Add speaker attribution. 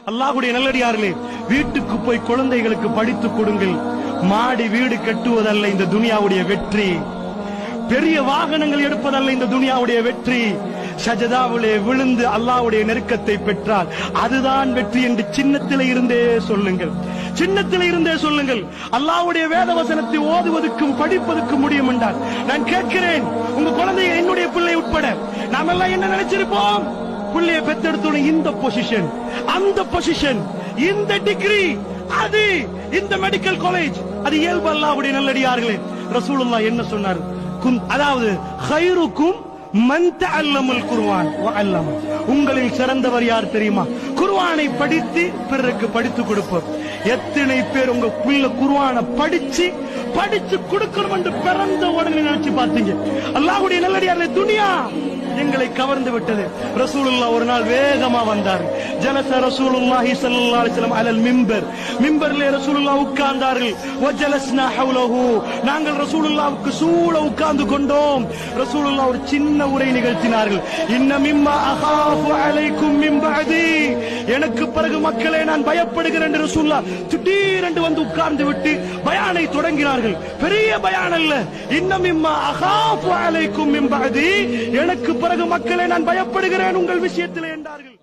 Speaker 1: அல்லாஹ்வுடைய நல்லடியார்களே, வீட்டுக்கு போய் குழந்தைகளுக்கு படித்துக் கொடுங்கள். மாடி வீடு கட்டுவதல்ல இந்த துனியாவுடைய வெற்றி, பெரிய வாகனங்கள் எடுப்பதல்ல இந்த துனியாவுடைய வெற்றி. சஜதாவிலே விழுந்து அல்லாஹ்வுடைய நெருக்கத்தை பெற்றால் அதுதான் வெற்றி என்று சின்னத்திலே இருந்தே சொல்லுங்கள், சின்னத்திலே இருந்தே சொல்லுங்கள். அல்லாஹ்வுடைய வேத வசனத்தை ஓதுவதற்கும் படிப்பதற்கும் முடியும் என்றால் நான் கேட்கிறேன், உங்க குழந்தைய, என்னுடைய பிள்ளை உட்பட நாம எல்லாம் என்ன நினைச்சிருப்போம்? பிள்ளைய பெத்தெடுத்தோட இந்த பொசிஷன், அந்த பொசிஷன், இந்த டிகிரி, அது இந்த மெடிக்கல் காலேஜ், அது இயல்பு. அல்லாஹ்வுடைய நல்லடியார்களே, ரசூலுல்லாஹ் என்ன சொன்னார்? அதாவது khairukum man ta'allamal Qur'an wa 'allama. உங்களில் சிறந்தவர் யார் தெரியுமா? குர்ஆனை படித்து பிறருக்கு படித்து கொடுப்பவர். எத்தனை பேர் உங்க பிள்ளை குர்ஆனை படிச்சு கொடுக்கணும் என்று பிறந்த உடனே நினைச்சு பார்த்தீங்க? அல்லாஹ்வுடைய நல்லடியார்களே, துனியா எங்களை கவர்ந்து விட்டது. ரசூலுல்லாஹ் ஒரு நாள் வேகமா வந்தார். ஜலச ரசூலுல்லாஹி ஸல்லல்லாஹு அலைஹி வஸல்லம் அலல் மிம்பர், மிம்பர்ல ரசூலுல்லாஹ் உட்கார்ந்தார்கள். வஜலஸ்னா ஹவுலஹு, நாங்கள் ரசூலுல்லாஹ்வுக்கு சூழ உட்கார்ந்து கொண்டோம். ரசூலுல்லாஹ் ஒரு சின்ன உரை நிகழ்த்தினார்கள். இன்ன மிம்மா அகாஃபு அலைக்கும் மின் பஅதி, எனக்கு பிறகு மக்களே நான் பயப்படுகிறேன் என்று ரசூலுல்லாஹ் திடீரென்று வந்து உட்கார்ந்து விட்டு பயானை தொடங்கினார்கள். பெரிய பயான் அல்ல, இன்ன மிம்மா அகாஃபு அலைக்கும் மின் பஅதி, எனக்கு பிறகு மக்களே நான் பயப்படுகிறேன் உங்கள் விஷயத்தில் என்றார்கள்.